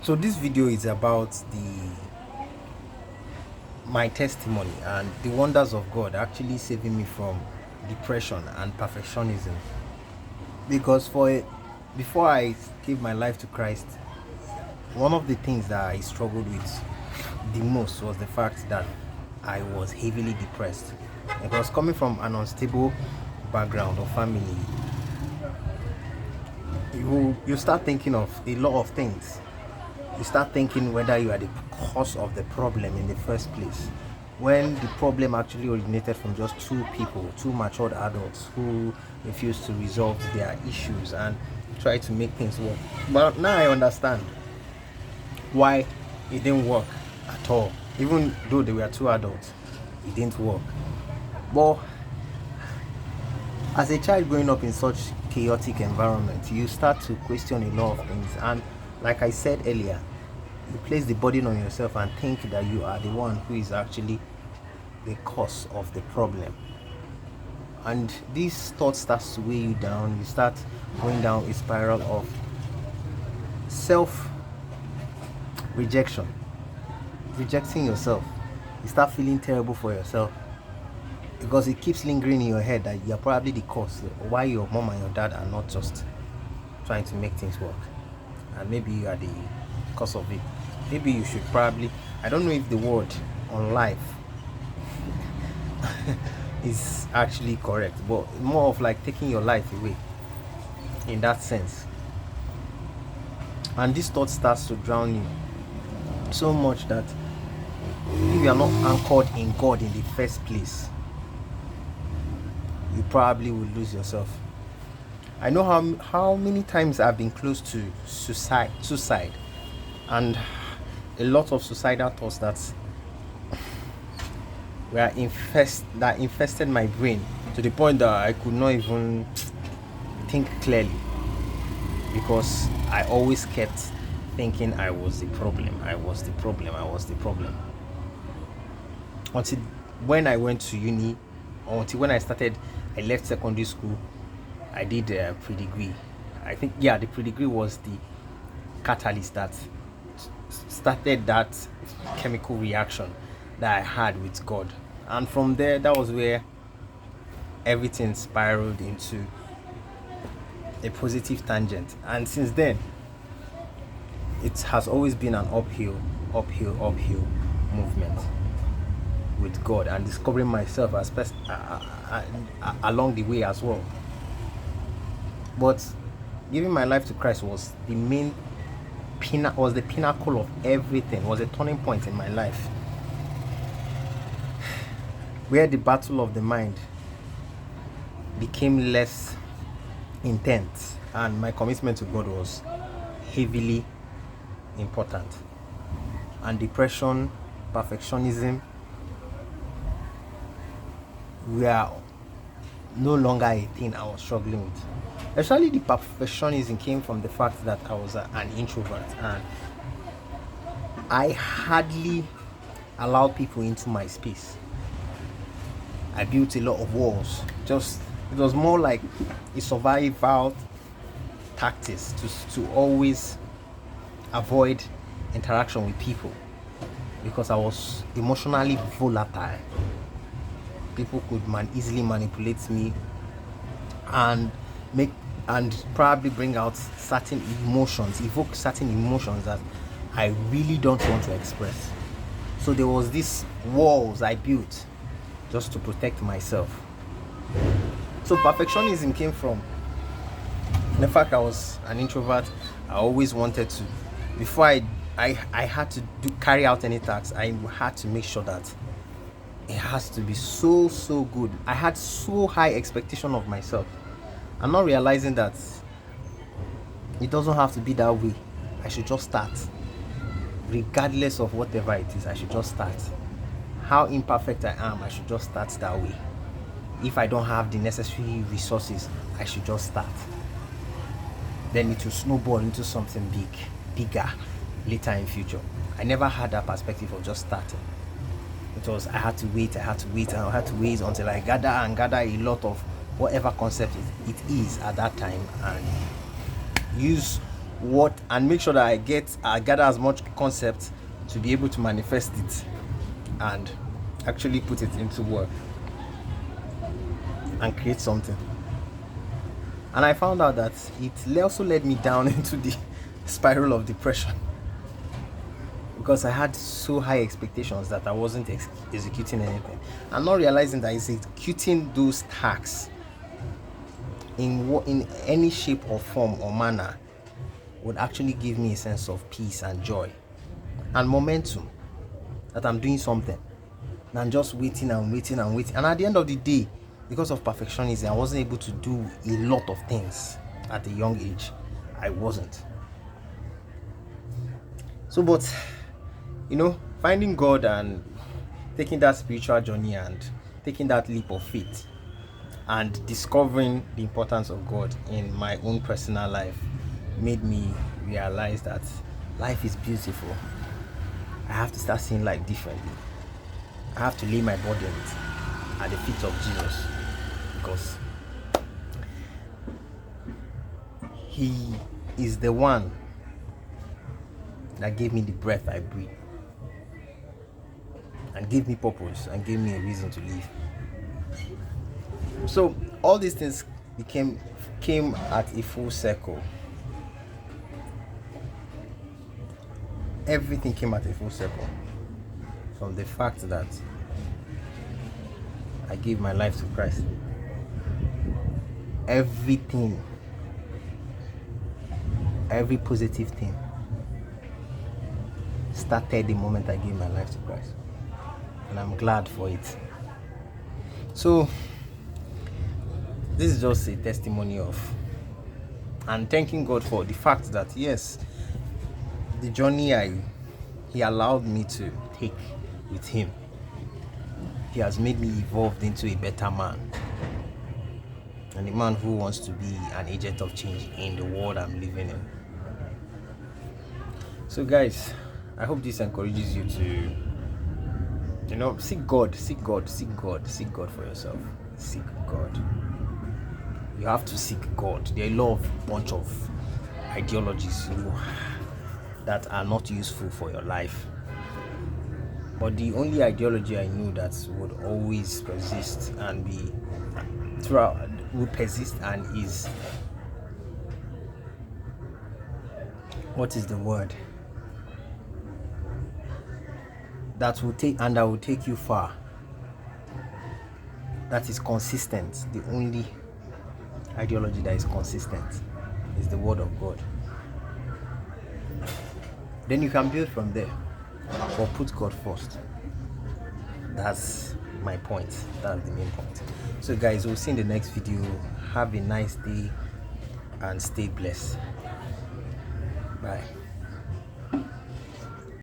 So this video is about the my testimony and the wonders of God actually saving me from depression and perfectionism. Because before I gave my life to Christ, one of the things that I struggled with the most was the fact that I was heavily depressed. Because coming from an unstable background or family, you start thinking of a lot of things. You start thinking whether you are the cause of the problem in the first place, when the problem actually originated from just two people, two matured adults who refused to resolve their issues and try to make things work. But now I understand why it didn't work at all. Even though they were two adults, it didn't work. But as a child growing up in such chaotic environment, you start to question a lot of things. And like I said earlier, you place the burden on yourself and think that you are the one who is actually the cause of the problem. And this thought starts to weigh you down. You start going down a spiral of self rejection, rejecting yourself. You start feeling terrible for yourself because it keeps lingering in your head that you're probably the cause why your mom and your dad are not just trying to make things work, and maybe you are the cause of it. Maybe you should probably, I don't know if the word on life is actually correct, but more of like taking your life away in that sense. And this thought starts to drown you so much that if you are not anchored in God in the first place, you probably will lose yourself. I know how many times I've been close to suicide, and a lot of suicidal thoughts that infested my brain to the point that I could not even think clearly, because I always kept thinking I was the problem. I was the problem. I was the problem. Until when I went to uni, or until when I left secondary school, I did a pre-degree. I think, yeah, the pre-degree was the catalyst that started that chemical reaction that I had with God. And from there, that was where everything spiraled into a positive tangent. And since then, it has always been an uphill movement with God, and discovering myself along the way as well. But giving my life to Christ was the pinnacle of everything, was a turning point in my life, where the battle of the mind became less intense and my commitment to God was heavily important. And depression, perfectionism were no longer a thing I was struggling with. Especially the perfectionism came from the fact that I was an introvert, and I hardly allowed people into my space. I built a lot of walls. It was more like a survival tactics to always avoid interaction with people, because I was emotionally volatile. People could easily manipulate me and make and probably bring out evoke certain emotions that I really don't want to express. So there was these walls I built just to protect myself. So perfectionism came from the fact I was an introvert. I always wanted to, before I had to carry out any task, I had to make sure that it has to be so good. I had so high expectation of myself. I'm not realizing that it doesn't have to be that way. I should just start. Regardless of whatever it is, I should just start. How imperfect I am, I should just start that way. If I don't have the necessary resources, I should just start. Then it will snowball into something bigger later in future. I never had that perspective of just starting. It was I had to wait until I gather a lot of whatever concept it is at that time, and use what, and make sure that I gather as much concept to be able to manifest it and actually put it into work and create something. And I found out that it also led me down into the spiral of depression, because I had so high expectations that I wasn't executing anything. I'm not realizing that executing those tasks in any shape or form or manner would actually give me a sense of peace and joy and momentum that I'm doing something, than just waiting and waiting and waiting. And at the end of the day, because of perfectionism, I wasn't able to do a lot of things at a young age. I wasn't. So, but finding God and taking that spiritual journey and taking that leap of faith and discovering the importance of God in my own personal life made me realize that life is beautiful. I have to start seeing life differently. I have to lay my burdens at the feet of Jesus, because He is the one that gave me the breath I breathe and gave me purpose and gave me a reason to live. So all these things came at a full circle. Everything came at a full circle from the fact that I gave my life to Christ. Everything, every positive thing started the moment I gave my life to Christ, and I'm glad for it. So this is just a testimony of, and thanking God for the fact that yes, the journey He allowed me to take with Him, He has made me evolved into a better man, and a man who wants to be an agent of change in the world I'm living in. So guys, I hope this encourages you to seek God for yourself. Seek God. You have to seek God. There are a lot of bunch of ideologies that are not useful for your life. But the only ideology I know that would always persist and is, what is the word? That will take you far. That is consistent. The only ideology that is consistent is the word of God. Then you can build from there, or put God first. That's my point. That's the main point. So guys, we'll see in the next video. Have a nice day and stay blessed. Bye.